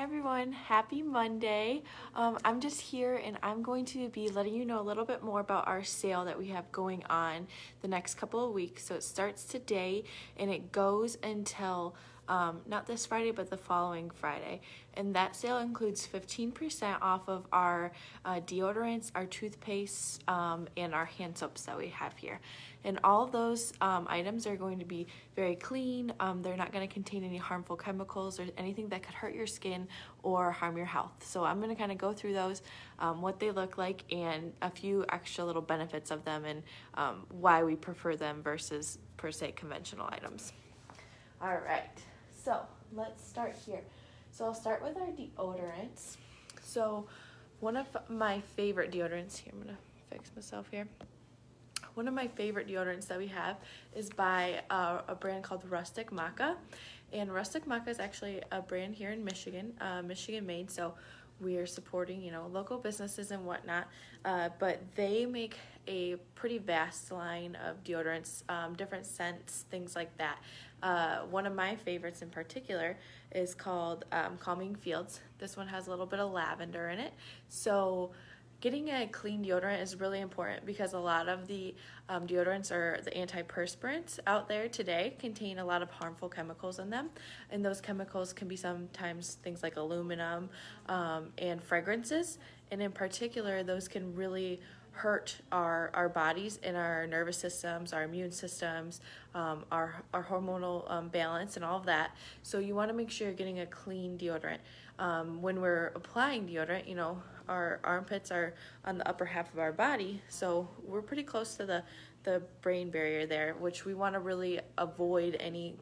Hi everyone, happy Monday. I'm just here and I'm going to be letting you know a little bit more about our sale that we have going on the next couple of weeks. So it starts today and it goes until not this Friday but the following Friday. And that sale includes 15% off of our deodorants, our toothpaste, and our hand soaps that we have here. And all of those items are going to be very clean. They're not going to contain any harmful chemicals or anything that could hurt your skin or harm your health. So I'm going to kind of go through those, what they look like, and a few extra little benefits of them and why we prefer them versus per se conventional items. All right, so let's start here. So I'll start with our deodorants. So one of my favorite deodorants, here I'm going to fix myself here. One of my favorite deodorants that we have is by a brand called Rustic Maca. And Rustic Maca is actually a brand here in Michigan, Michigan made. So we are supporting, local businesses and whatnot. But they make a pretty vast line of deodorants, different scents, things like that. One of my favorites in particular is called Calming Fields. This one has a little bit of lavender in it. So getting a clean deodorant is really important because a lot of the deodorants or the antiperspirants out there today contain a lot of harmful chemicals in them. And those chemicals can be sometimes things like aluminum and fragrances. And in particular, those can really hurt our bodies and our nervous systems, our immune systems, our hormonal balance and all of that. So you want to make sure you're getting a clean deodorant. When we're applying deodorant, our armpits are on the upper half of our body, so we're pretty close to the brain barrier there, which we want to really avoid any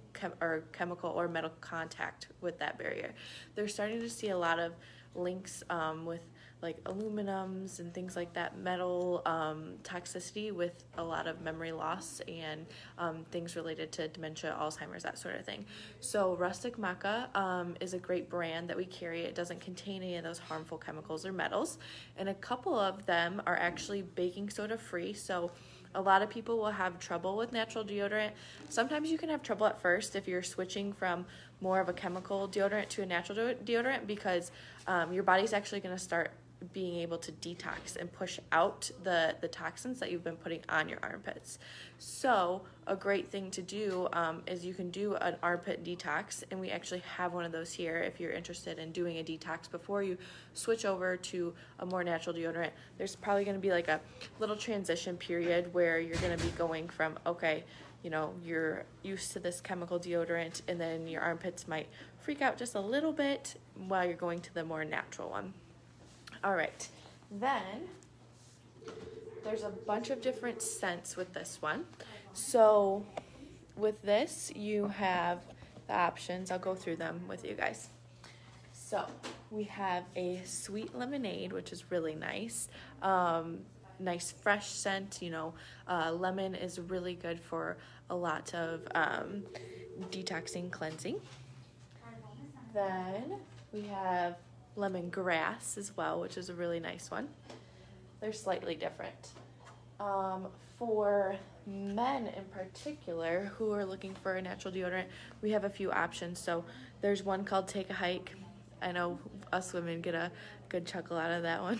chemical or metal contact with that barrier. They're starting to see a lot of links with like aluminums and things like that, metal toxicity with a lot of memory loss and things related to dementia, Alzheimer's, that sort of thing. So Rustic Maca is a great brand that we carry. It doesn't contain any of those harmful chemicals or metals, and a couple of them are actually baking soda free. So a lot of people will have trouble with natural deodorant. Sometimes you can have trouble at first if you're switching from more of a chemical deodorant to a natural deodorant because your body's actually going to start being able to detox and push out the toxins that you've been putting on your armpits. So a great thing to do is you can do an armpit detox, and we actually have one of those here if you're interested in doing a detox before you switch over to a more natural deodorant. There's probably going to be like a little transition period where you're going to be going from, okay, you're used to this chemical deodorant, and then your armpits might freak out just a little bit while you're going to the more natural one. All right, then there's a bunch of different scents with this one. So with this, you have the options. I'll go through them with you guys. So we have a sweet lemonade, which is really nice. Nice fresh scent. Lemon is really good for a lot of detoxing, cleansing. Then we have lemongrass as well, which is a really nice one. They're slightly different. For men in particular who are looking for a natural deodorant, we have a few options. So there's one called Take a Hike. I know us women get a good chuckle out of that one,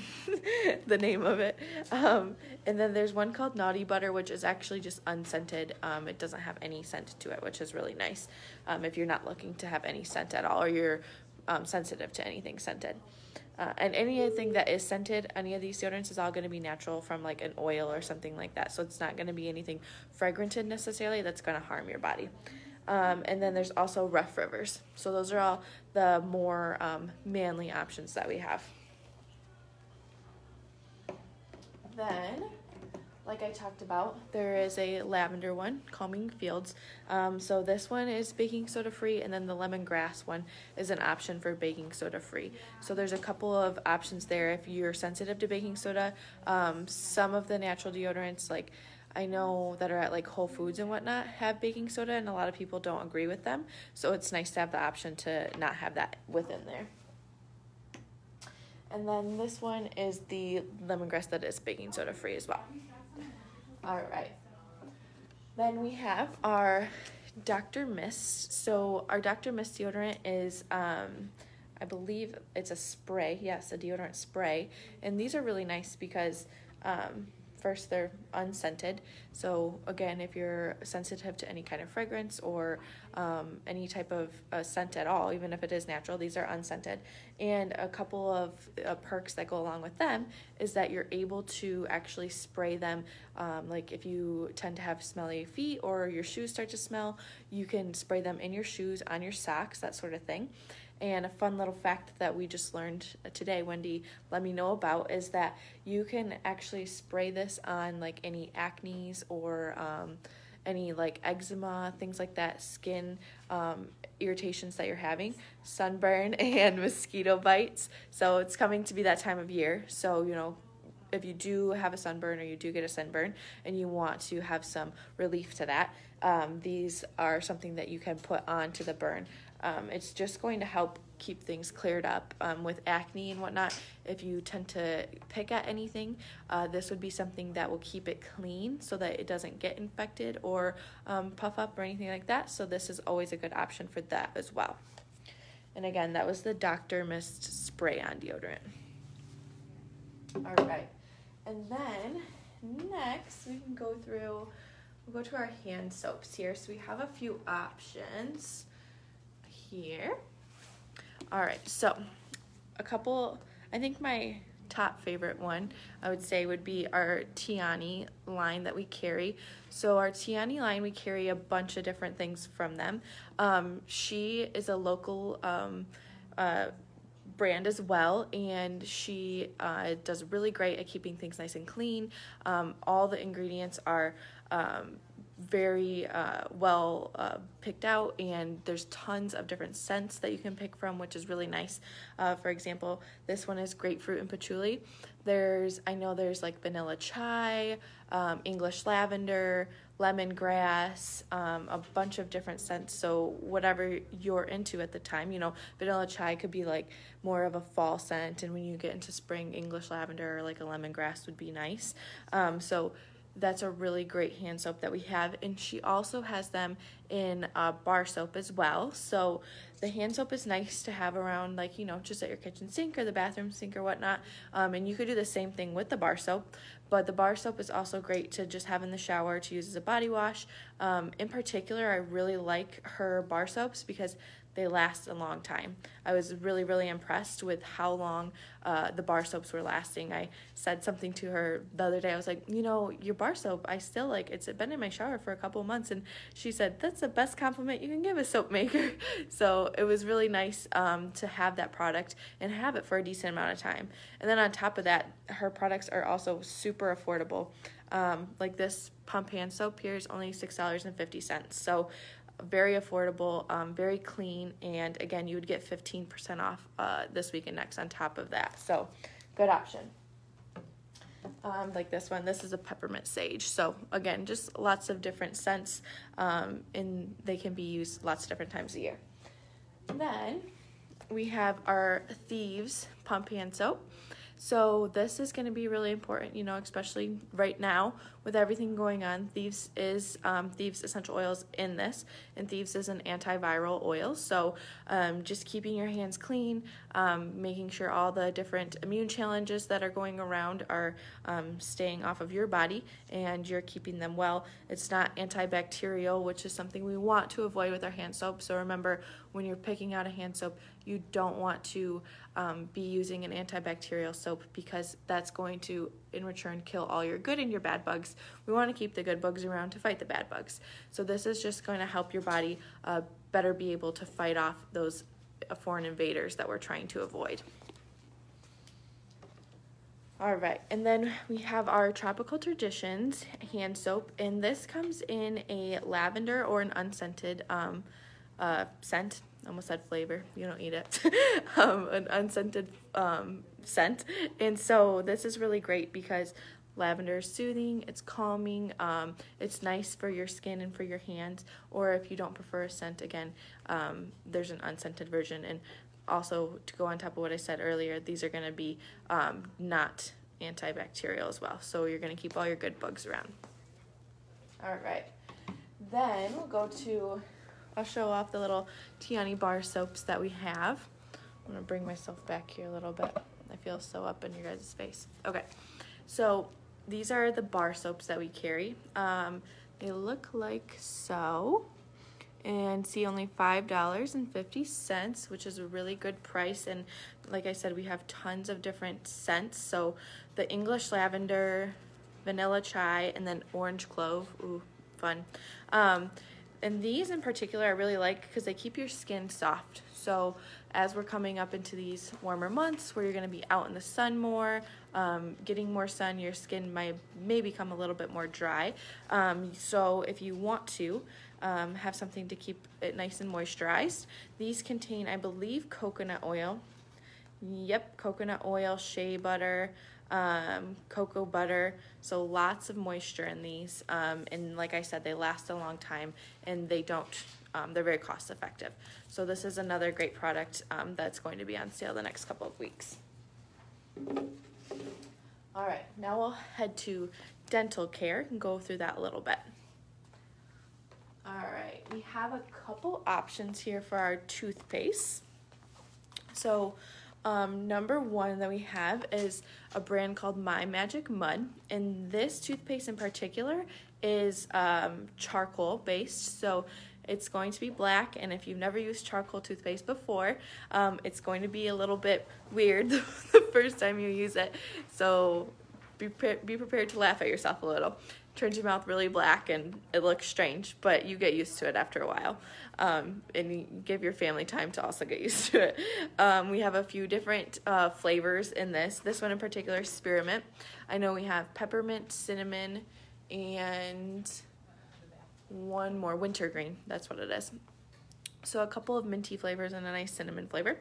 the name of it. And then there's one called Naughty Butter, which is actually just unscented. It doesn't have any scent to it, which is really nice if you're not looking to have any scent at all, or you're sensitive to anything scented. And anything that is scented, any of these deodorants is all going to be natural from like an oil or something like that. So it's not going to be anything fragranted necessarily that's going to harm your body. And then there's also Rough Rivers. So those are all the more manly options that we have. Then, like I talked about, there is a lavender one, Calming Fields. So this one is baking soda free, and then the lemongrass one is an option for baking soda free. So there's a couple of options there if you're sensitive to baking soda. Some of the natural deodorants, like I know that are at like Whole Foods and whatnot, have baking soda, and a lot of people don't agree with them. So it's nice to have the option to not have that within there. And then this one is the lemongrass that is baking soda free as well. All right. Then we have our Dr. Mist. So our Dr. Mist deodorant is I believe it's a spray. Yes, a deodorant spray. And these are really nice because first, they're unscented. So again, if you're sensitive to any kind of fragrance or any type of scent at all, even if it is natural, these are unscented. And a couple of perks that go along with them is that you're able to actually spray them. Like if you tend to have smelly feet or your shoes start to smell, you can spray them in your shoes, on your socks, that sort of thing. And a fun little fact that we just learned today, Wendy let me know about, is that you can actually spray this on like any acne or any like eczema, things like that, skin irritations that you're having, sunburn and mosquito bites. So it's coming to be that time of year. So, you know, if you do have a sunburn or you do get a sunburn and you want to have some relief to that, these are something that you can put onto the burn. It's just going to help keep things cleared up with acne and whatnot. If you tend to pick at anything, this would be something that will keep it clean so that it doesn't get infected or puff up or anything like that. So this is always a good option for that as well. And again, that was the Dr. Mist spray-on deodorant. All right. And then next we can go through, we'll go to our hand soaps here. So we have a few options here. All right, so a couple, I think my top favorite one I would say would be our Tiani line that we carry. So our Tiani line, we carry a bunch of different things from them. She is a local brand as well, and she does really great at keeping things nice and clean. All the ingredients are very well picked out, and there's tons of different scents that you can pick from, which is really nice. For example, this one is grapefruit and patchouli. I know there's like vanilla chai, English lavender, lemongrass, a bunch of different scents. So whatever you're into at the time, you know, vanilla chai could be like more of a fall scent, and when you get into spring, English lavender or like a lemongrass would be nice. So that's a really great hand soap that we have, and she also has them in bar soap as well. So the hand soap is nice to have around, like, you know, just at your kitchen sink or the bathroom sink or whatnot, and you could do the same thing with the bar soap, but the bar soap is also great to just have in the shower to use as a body wash. In particular, I really like her bar soaps because they last a long time. I was really, really impressed with how long the bar soaps were lasting. I said something to her the other day. I was like, you know, your bar soap, I still like, it's been in my shower for a couple of months. And she said, that's the best compliment you can give a soap maker. So it was really nice to have that product and have it for a decent amount of time. And then on top of that, her products are also super affordable. Like this pump hand soap here is only $6.50. So very affordable, very clean, and again, you would get 15% off this week and next on top of that. So good option. Like this one, this is a Peppermint Sage. So again, just lots of different scents, and they can be used lots of different times a year. Then we have our Thieves pump hand soap. So this is going to be really important, you know, especially right now with everything going on. Thieves essential oils in this, and Thieves is an antiviral oil. So just keeping your hands clean, making sure all the different immune challenges that are going around are staying off of your body and you're keeping them well. It's not antibacterial, which is something we want to avoid with our hand soap. So remember, when you're picking out a hand soap, you don't want to be using an antibacterial soap, because that's going to, in return, kill all your good and your bad bugs. We want to keep the good bugs around to fight the bad bugs. So this is just going to help your body better be able to fight off those foreign invaders that we're trying to avoid. All right, and then we have our Tropical Traditions hand soap, and this comes in a lavender or an unscented scent. I almost said flavor, you don't eat it. An unscented scent. And so this is really great because lavender is soothing, it's calming, it's nice for your skin and for your hands. Or if you don't prefer a scent, again, there's an unscented version. And also, to go on top of what I said earlier, these are going to be not antibacterial as well. So you're going to keep all your good bugs around. All right. Then we'll go to, I'll show off the little Tiani bar soaps that we have. I'm gonna bring myself back here a little bit. I feel so up in your guys' face. Okay, so these are the bar soaps that we carry. They look like so, and see, only $5.50, which is a really good price. And like I said, we have tons of different scents. So the English lavender, vanilla chai, and then orange clove. Ooh, fun. And these in particular I really like because they keep your skin soft. So as we're coming up into these warmer months where you're going to be out in the sun more, getting more sun, your skin may become a little bit more dry. So if you want to have something to keep it nice and moisturized, these contain, I believe, coconut oil. Yep, coconut oil, shea butter, cocoa butter, so lots of moisture in these, and like I said, they last a long time, and they don't, they're very cost effective. So this is another great product that's going to be on sale the next couple of weeks. All right, now we'll head to dental care and go through that a little bit. All right, we have a couple options here for our toothpaste. So number one that we have is a brand called My Magic Mud, and this toothpaste in particular is charcoal based, so it's going to be black, and if you've never used charcoal toothpaste before, it's going to be a little bit weird the first time you use it, so be prepared to laugh at yourself a little. Turns your mouth really black and it looks strange, but you get used to it after a while, and you give your family time to also get used to it. We have a few different flavors in this. This one in particular is spearmint. I know we have peppermint, cinnamon, and one more, wintergreen. That's what it is. So a couple of minty flavors and a nice cinnamon flavor.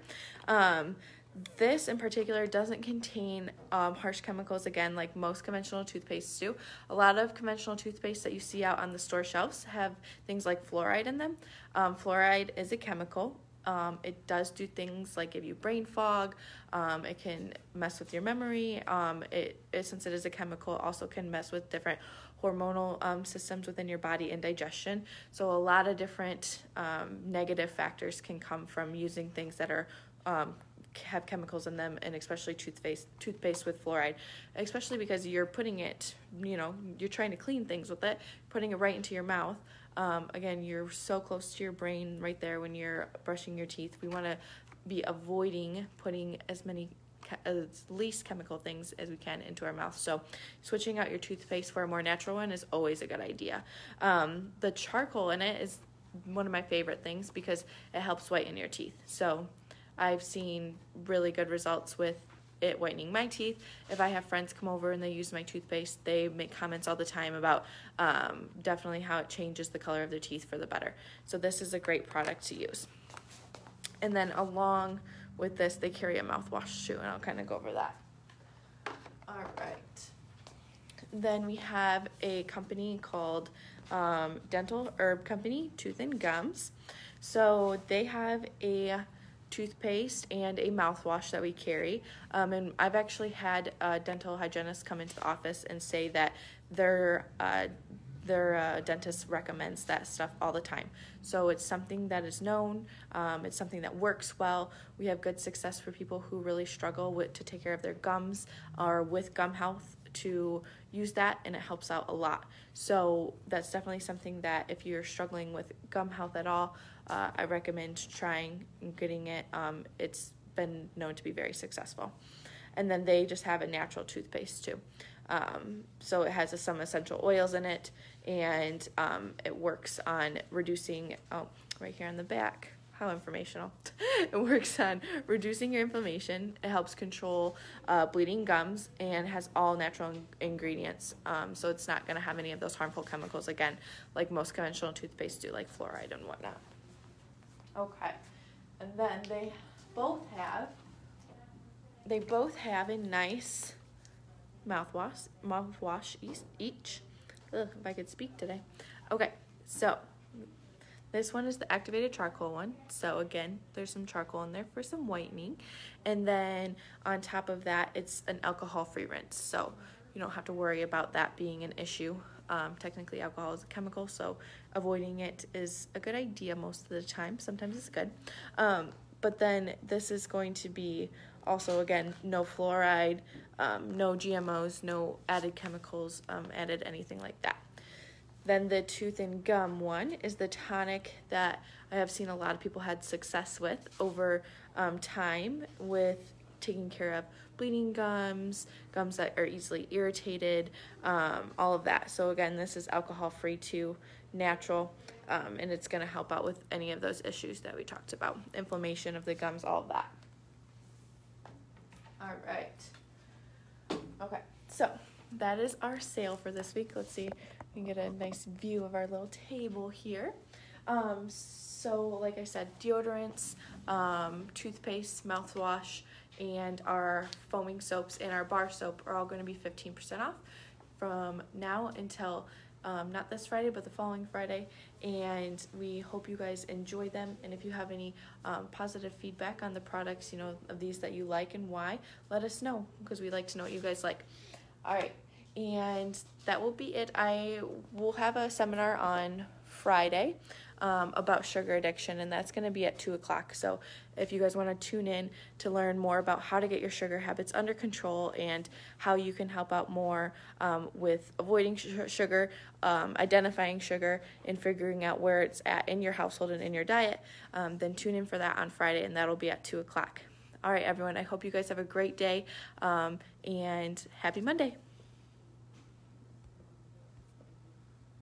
This in particular doesn't contain harsh chemicals, again, like most conventional toothpastes do. A lot of conventional toothpaste that you see out on the store shelves have things like fluoride in them. Fluoride is a chemical. It does do things like give you brain fog. It can mess with your memory. Since it is a chemical, it also can mess with different hormonal systems within your body and digestion. So a lot of different negative factors can come from using things that are have chemicals in them, and especially toothpaste with fluoride, especially because you're putting it, you're trying to clean things with it, putting it right into your mouth. Again, you're so close to your brain right there when you're brushing your teeth. We want to be avoiding putting as least chemical things as we can into our mouth. So switching out your toothpaste for a more natural one is always a good idea. The charcoal in it is one of my favorite things because it helps whiten your teeth. So I've seen really good results with it whitening my teeth. If I have friends come over and they use my toothpaste, they make comments all the time about definitely how it changes the color of their teeth for the better. So this is a great product to use. And then along with this, they carry a mouthwash too, and I'll kind of go over that. All right. Then we have a company called Dental Herb Company, Tooth and Gums. So they have a toothpaste and a mouthwash that we carry, and I've actually had a dental hygienist come into the office and say that their dentist recommends that stuff all the time. So it's something that is known, it's something that works well. We have good success for people who really struggle to take care of their gums or with gum health to use that, and it helps out a lot. So that's definitely something that if you're struggling with gum health at all, I recommend trying and getting it. It's been known to be very successful. And then they just have a natural toothpaste too. So it has some essential oils in it, and it works on reducing, right here on the back, how informational. It works on reducing your inflammation. It helps control bleeding gums, and has all natural ingredients. So it's not going to have any of those harmful chemicals, again, like most conventional toothpaste do, like fluoride and whatnot. Okay, and then they both have a nice mouthwash each. Ugh, if I could speak today. Okay, so this one is the activated charcoal one. So again, there's some charcoal in there for some whitening. And then on top of that, it's an alcohol-free rinse. So you don't have to worry about that being an issue. Technically, alcohol is a chemical, so avoiding it is a good idea most of the time. Sometimes it's good. But then this is going to be also, again, no fluoride, no GMOs, no added chemicals, added anything like that. Then the tooth and gum one is the tonic that I have seen a lot of people had success with over time with taking care of bleeding gums, gums that are easily irritated, all of that. So again, this is alcohol-free too, natural, and it's going to help out with any of those issues that we talked about, inflammation of the gums, all of that. All right. Okay, so that is our sale for this week. Let's see, we can get a nice view of our little table here. So like I said, deodorants, toothpaste, mouthwash, and our foaming soaps and our bar soap are all going to be 15% off from now until not this Friday, but the following Friday. And we hope you guys enjoy them. And if you have any positive feedback on the products, you know, of these that you like and why, let us know, because we like to know what you guys like. All right. And that will be it. I will have a seminar on Friday about sugar addiction, and that's going to be at 2 o'clock. So if you guys want to tune in to learn more about how to get your sugar habits under control and how you can help out more with avoiding sugar, identifying sugar, and figuring out where it's at in your household and in your diet, then tune in for that on Friday, and that'll be at 2 o'clock. All right, everyone, I hope you guys have a great day, and happy Monday.